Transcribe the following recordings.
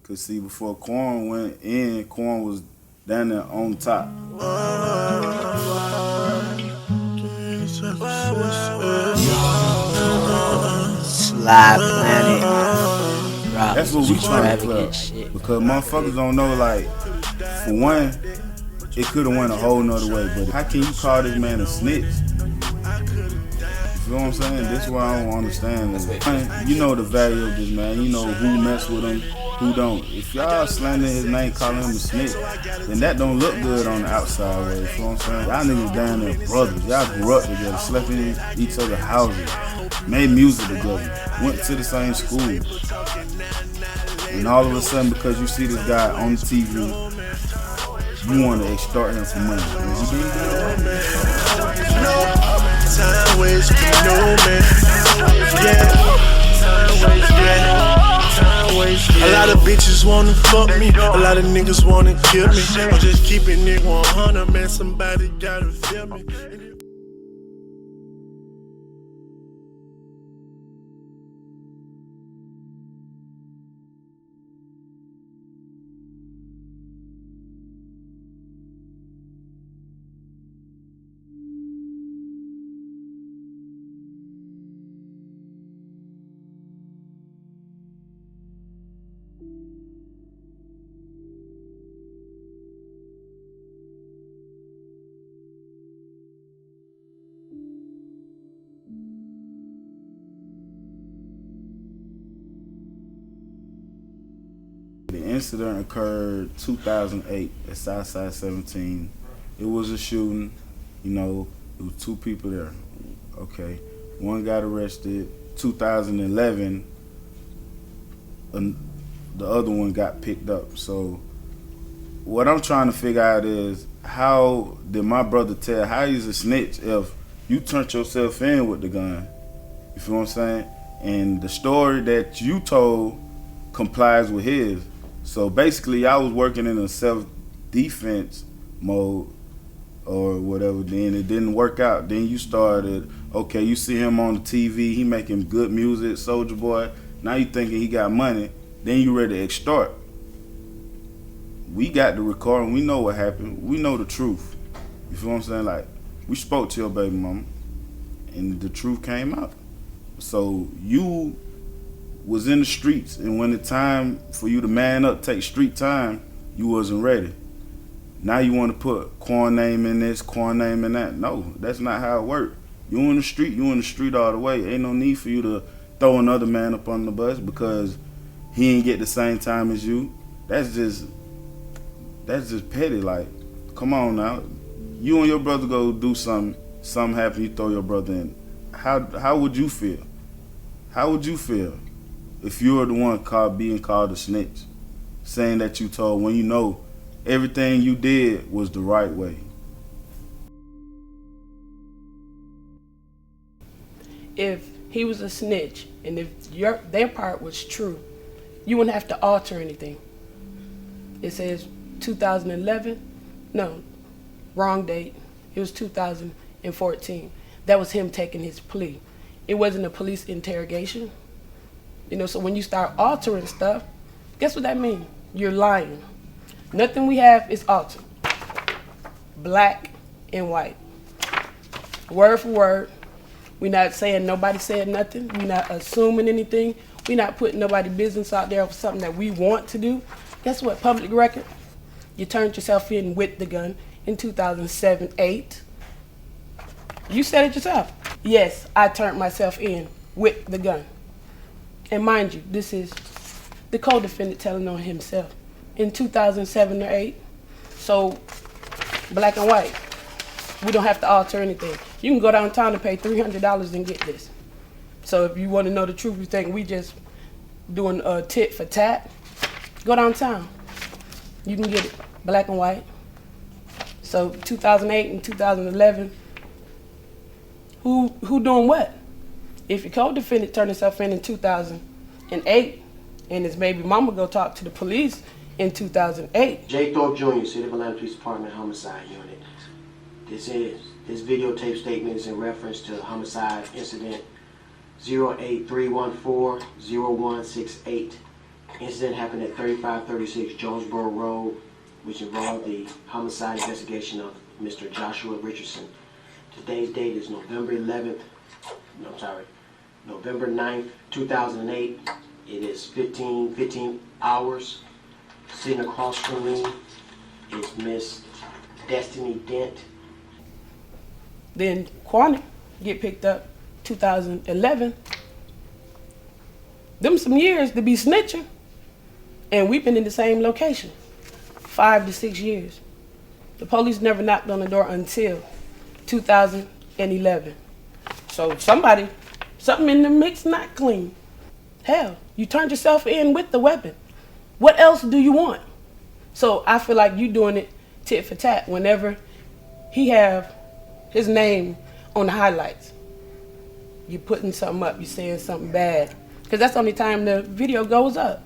Cause see, before Kwony went in, Kwony was down there on top. Slide Planet. That's what we trying to clear. Because motherfuckers don't know, like, for one, it could have went a whole nother way. But how can you call this man a snitch? You know what I'm saying? That's why I don't understand this. You know the value of this man. You know who mess with him, who don't. If y'all slandering his name, calling him a snitch, then that don't look good on the outside way. You know what I'm saying? Y'all niggas down there brothers. Y'all grew up together, slept in each other's houses, made music together, went to the same school. And all of a sudden, because you see this guy on the TV, you want to extort him for money. And you didn't do that. Time wasting, no man. Yeah. Time wasting. A lot of bitches wanna fuck me. A lot of niggas wanna kill me. I'm just keeping it 100, man. Somebody gotta feel me. The incident occurred 2008 at Southside 17. It was a shooting. You know, there was 2 people there. Okay, one got arrested. 2011, the other one got picked up. So what I'm trying to figure out is, how did my brother tell how he's a snitch if you turned yourself in with the gun? You feel what I'm saying? And the story that you told complies with his. So basically, I was working in a self-defense mode or whatever. Then it didn't work out. Then you started, okay, you see him on the TV, he making good music, Soulja Boy. Now you thinking he got money. Then you ready to extort. We got the recording. We know what happened. We know the truth. You feel what I'm saying? Like, we spoke to your baby mama, and the truth came out. So you was in the streets, and when the time for you to man up, take street time, you wasn't ready. Now you want to put Kwony name in this, Kwony name in that. No, that's not how it works. You in the street, you in the street all the way. Ain't no need for you to throw another man up on the bus because he ain't get the same time as you. That's just petty. Like, come on now. You and your brother go do something happen, you throw your brother in. How would you feel? How would you feel if you were the one being called a snitch, saying that you told when you know everything you did was the right way? If he was a snitch and if their part was true, you wouldn't have to alter anything. It says 2011. No, wrong date. It was 2014. That was him taking his plea. It wasn't a police interrogation. You know, so when you start altering stuff, guess what that means? You're lying. Nothing we have is altered. Black and white. Word for word. We're not saying nobody said nothing. We're not assuming anything. We're not putting nobody's business out there for something that we want to do. Guess what? Public record. You turned yourself in with the gun in 2007-8. You said it yourself. Yes, I turned myself in with the gun. And mind you, this is the co-defendant telling on himself in 2007 or 8. So, black and white. We don't have to alter anything. You can go downtown and pay $300 and get this. So if you want to know the truth, you think we just doing a tit for tat, go downtown. You can get it, black and white. So 2008 and 2011, who doing what? If your co-defendant turned himself in 2008, and his baby mama go talk to the police in 2008. J. Thorpe Jr., City of Atlanta Police Department Homicide Unit. This videotape statement is in reference to homicide incident 08314-0168, Incident happened at 3536 Jonesboro Road, which involved the homicide investigation of Mr. Joshua Richardson. Today's date is November 9th, 2008. It is 15 hours. Sitting across from me is Miss Destiny Dent. Then Kwony get picked up 2011. Them some years to be snitching. And we've been in the same location, 5 to 6 years. The police never knocked on the door until 2011. So something in the mix not clean. Hell, you turned yourself in with the weapon. What else do you want? So I feel like you doing it tit for tat whenever he have his name on the highlights. You putting something up, you saying something bad. Because that's the only time the video goes up.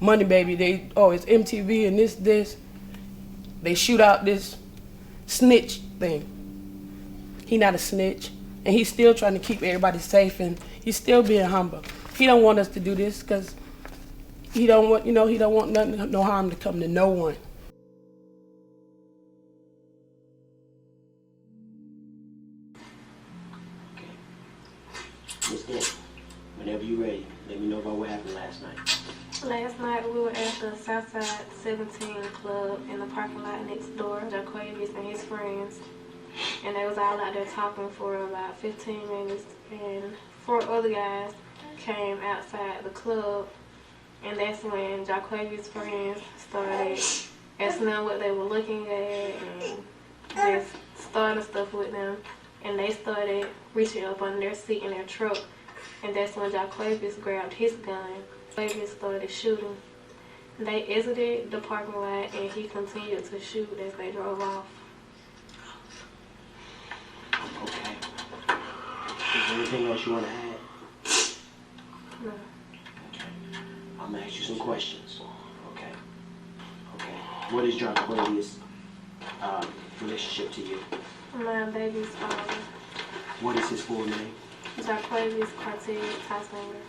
Money Baby, it's MTV and this. They shoot out this snitch thing. He not a snitch, and he's still trying to keep everybody safe, and he's still being humble. He don't want us to do this because he don't want nothing, no harm to come to no one. Okay. Miss Dent, whenever you're ready, let me know about what happened last night. Last night we were at the Southside 17 club in the parking lot next door, Jaquavius and his friends. And they was all out there talking for about 15 minutes. And 4 other guys came outside the club. And that's when Jaquavius' friends started asking them what they were looking at and just starting stuff with them. And they started reaching up under their seat in their truck. And that's when Jaquavius grabbed his gun. Jaquavius started shooting. They exited the parking lot and he continued to shoot as they drove off. Okay. Is there anything else you want to add? No. Okay. I'm going to ask you some questions. Okay. What is Jaquavius' relationship to you? My baby's father, What is his full name? Jaquavius Cartier Tosinger.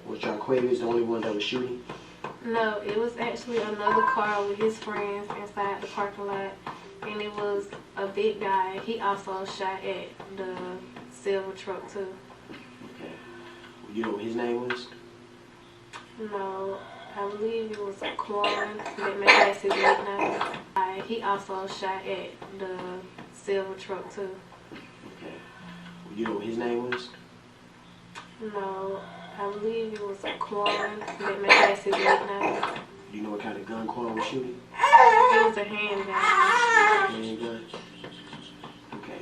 Was Jaquavius the only one that was shooting? No, it was actually another car with his friends inside the parking lot, and it was a big guy. He also shot at the silver truck too. Okay. You know what his name was? No, I believe it was Kwony, that maybe that's his nickname. He also shot at the silver truck too. Okay. You know what his name was? No, I believe it was Kwony, that maybe that's his nickname. You know what kind of gun Kwony was shooting? It was a handgun. Handgun? Okay.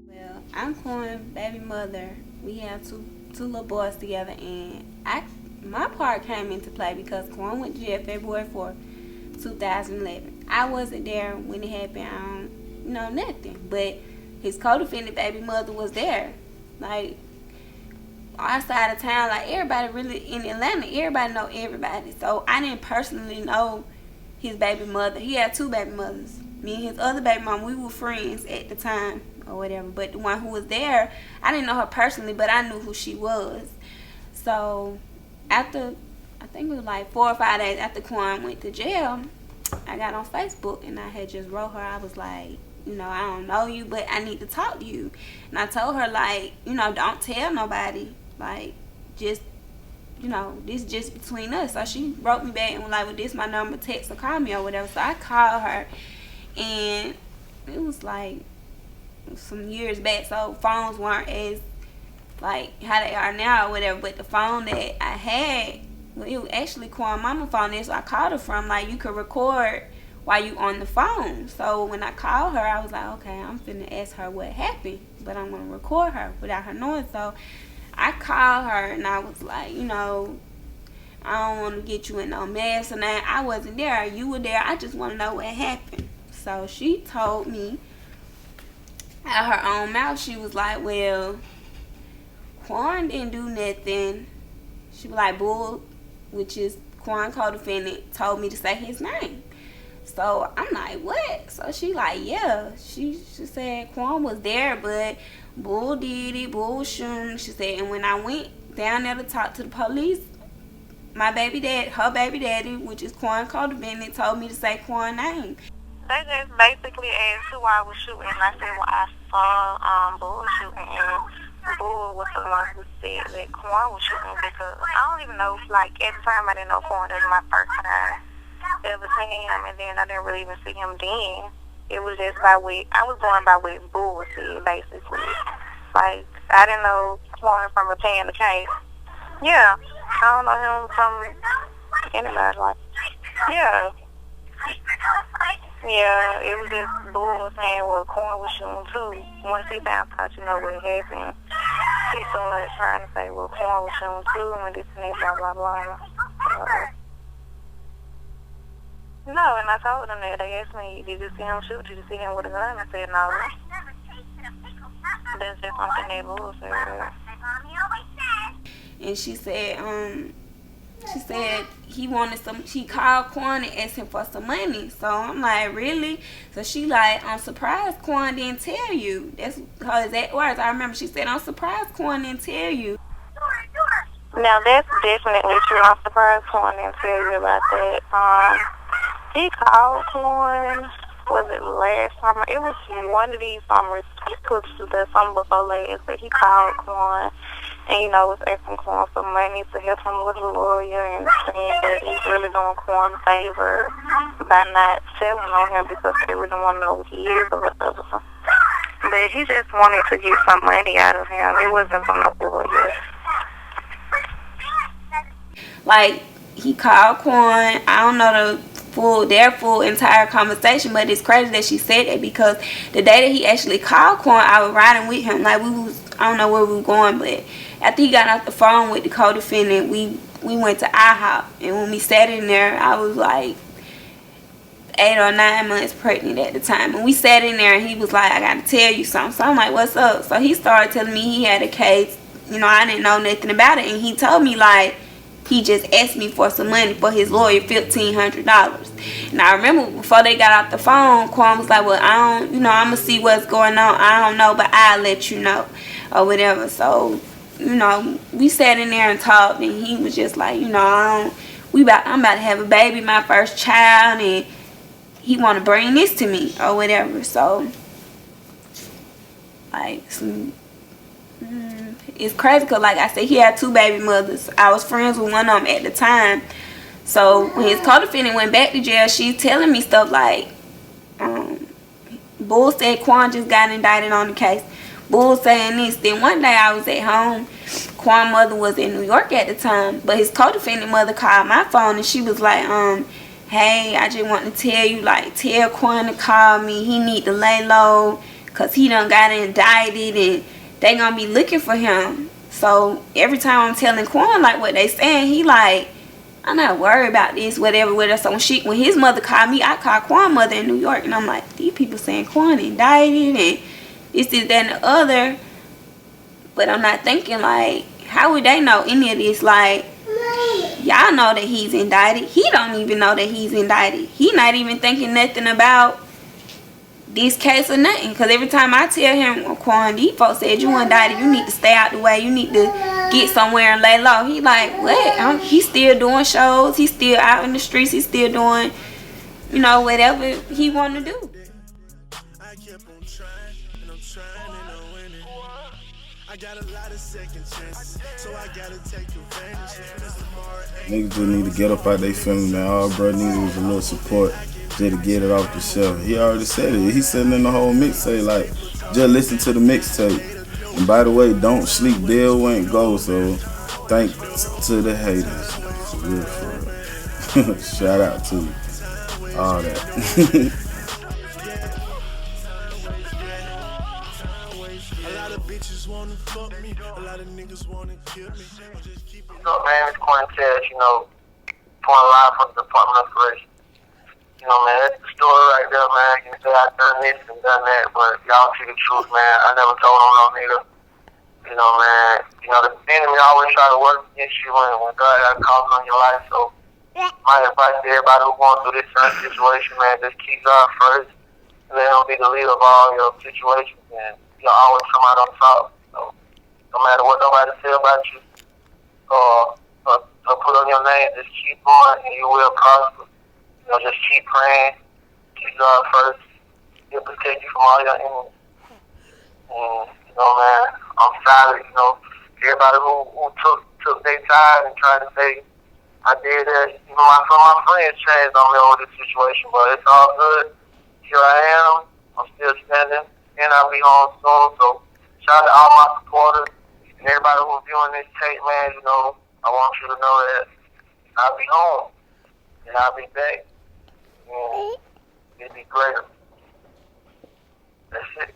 Well, I'm Kwony's baby mother. We have two little boys together, and my part came into play because Kwony went to jail February 4th, 2011. I wasn't there when it happened. Nothing. But his co-defendant baby mother was there. Like, our side of town, like, everybody really in Atlanta, everybody know everybody. So I didn't personally know his baby mother. He had 2 baby mothers. Me and his other baby mom, we were friends at the time or whatever. But the one who was there, I didn't know her personally, but I knew who she was. So after, I think it was like 4 or 5 days after Kwony went to jail, I got on Facebook and I had just wrote her. I was like, I don't know you, but I need to talk to you. And I told her, like, don't tell nobody. Like, just, this just between us. So she wrote me back and was like, well, this my number, text or call me or whatever. So I called her, and it was like some years back, so phones weren't as, like, how they are now or whatever. But the phone that I had, well, it was actually Kwony's mama phone. That's where I called her from. Like, you could record while you on the phone. So when I called her, I was like, okay, I'm finna ask her what happened, but I'm gonna record her without her knowing. So I called her and I was like, I don't want to get you in no mess or nothing. I wasn't there. You were there. I just want to know what happened. So she told me out her own mouth, she was like, well, Kwony didn't do nothing. She was like, Bull, which is Kwony co-defendant, told me to say his name. So I'm like, what? So she like, yeah. She said Kwony was there, but Bull did it. Bull was shooting. She said, and when I went down there to talk to the police, her baby daddy, which is Kwony co-defendant, told me to say Kwony's name. They just basically asked who I was shooting. I said, well, I saw Bull shooting, and Bull was the one who said that Kwony was shooting, because I don't even know, like, at the time I didn't know Kwony. That was my first time ever seeing him, and then I didn't really even see him then. It was just I was going by what Bull said, basically. Like, I didn't know Kwony from a pan of case. Yeah, I don't know him from anybody, like, yeah. Yeah, it was just Bull saying, well, Kwony was shooting too. Once he found out, you know, what happened, he started trying to say, well, Kwony was shooting too, and this and that, blah, blah, blah. No, and I told them that. They asked me, did you see him shoot? Did you see him with a gun? I said, no. That's just something that Bull said. And she said he wanted she called Kwony, asked him for some money. So I'm like, really? So she like, I'm surprised Kwony didn't tell you. That's her exact words. I remember she said, I'm surprised Kwony didn't tell you. Now that's definitely true. I'm surprised Kwony didn't tell you about that. He called Kwony, was it last summer? It was one of these summers. It was the summer before last, but he called Kwony. And, you know, was asking Kwony for money to help him with a lawyer, and saying that he's really doing Kwony a favor by not telling on him because they really want to know who he is or whatever. But he just wanted to get some money out of him. It wasn't from no lawyer. Like, he called Kwony. I don't know their full entire conversation, but it's crazy that she said that, because the day that he actually called Kwony, I was riding with him. Like, I don't know where we were going, but after he got off the phone with the co-defendant, we went to IHOP, and when we sat in there, I was like 8 or 9 months pregnant at the time, and we sat in there, and he was like, I gotta tell you something. So I'm like, what's up? So he started telling me he had a case. You know, I didn't know nothing about it, and he told me, like, he just asked me for some money for his lawyer, $1,500. And I remember before they got off the phone, Kwony was like, well, I'm going to see what's going on. I don't know, but I'll let you know, or whatever. So, you know, we sat in there and talked, and he was just like, you know, I'm about to have a baby, my first child, and he want to bring this to me, or whatever. So, like, it's crazy because, like I said, he had 2 baby mothers. I was friends with one of them at the time. So when his co-defendant went back to jail, she's telling me stuff like, Bull said Kwony just got indicted on the case. Bull saying this. Then one day I was at home. Kwony's mother was in New York at the time, but his co-defendant mother called my phone, and she was like, hey, I just want to tell you, like, tell Kwony to call me. He need to lay low because he done got indicted, and they gonna be looking for him. So every time I'm telling Kwony like what they saying, he like, I'm not worried about this, whatever. So when his mother called me, I called Kwony's mother in New York, and I'm like, these people saying Kwony indicted and this, that, and the other. But I'm not thinking, like, how would they know any of this? Like, y'all know that he's indicted. He don't even know that he's indicted. He not even thinking nothing about this case or nothing. Because every time I tell him, well, Kwony, these folks said you indicted, you need to stay out the way, you need to get somewhere and lay low. He like, what? He's still doing shows, he's still out in the streets, he's still doing, you know, whatever he want to do. I kept on trying, and I'm trying and I'm winning. I got a lot of second chances, so I gotta take advantage. Niggas just need to get up out they feeling, man. All bro needed was a little support just to get it off the shelf. He already said it. He said in the whole mixtape, like, just listen to the mixtape. And by the way, don't sleep, Dale went gold, so thanks to the haters. For real, for real. Shout out to all that. Bitches wanna fuck me, a lot of niggas wanna kill me. You know, man, it's Kwony Cash, you know, pouring live from the Department of Corrections. You know, man, that's the story right there, man. You can say I done this and done that, but y'all see the truth, man. I never told on no nigga. You know, man, you know, the enemy always try to work against you when God got calling on your life. So my advice to everybody who's going through this certain situation, man, just keep God first. And let him be the leader of all your situations, and you'll always come out on top. So no matter what nobody say about you or put on your name, just keep going and you will prosper. You know, just keep praying, keep God first. He'll protect you from all your enemies. And, you know, man, I'm sorry, you know, everybody who took their time and tried to say, I did that. Even some of my friends changed on me over this situation, but it's all good. Here I am. I'm still standing, and I'll be home soon. So shout out to all my supporters and everybody who's viewing this tape, man. You know, I want you to know that I'll be home and I'll be back. And it'll be greater. That's it.